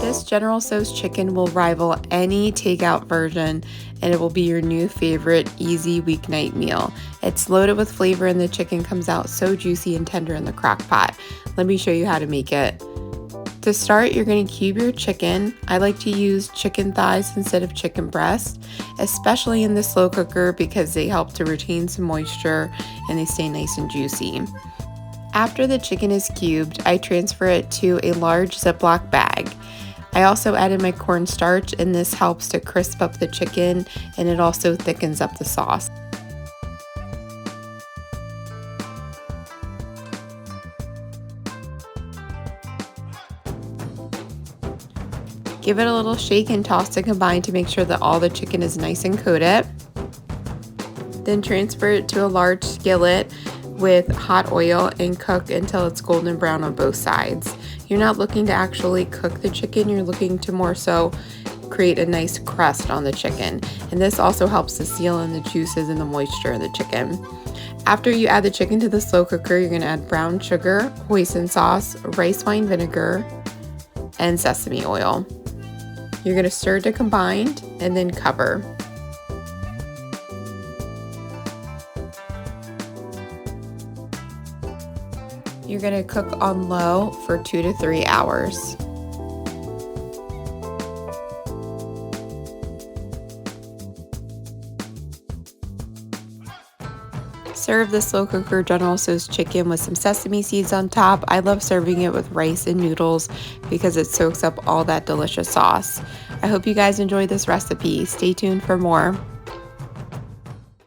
This General Tso's chicken will rival any takeout version, and it will be your new favorite easy weeknight meal. It's loaded with flavor and the chicken comes out so juicy and tender in the crock pot. Let me show you how to make it. To start, you're going to cube your chicken. I like to use chicken thighs instead of chicken breast, especially in the slow cooker because they help to retain some moisture and they stay nice and juicy. After the chicken is cubed, I transfer it to a large Ziploc bag. I also added my cornstarch, and this helps to crisp up the chicken and it also thickens up the sauce. Give it a little shake and toss to combine to make sure that all the chicken is nice and coated. Then transfer it to a large skillet with hot oil and cook until it's golden brown on both sides. You're not looking to actually cook the chicken, you're looking to more so create a nice crust on the chicken. And this also helps to seal in the juices and the moisture of the chicken. After you add the chicken to the slow cooker, you're gonna add brown sugar, hoisin sauce, rice wine vinegar, and sesame oil. You're going to stir to combine and then cover. You're going to cook on low for 2 to 3 hours. Serve the slow cooker General Tso's chicken with some sesame seeds on top. I love serving it with rice and noodles because it soaks up all that delicious sauce. I hope you guys enjoyed this recipe. Stay tuned for more.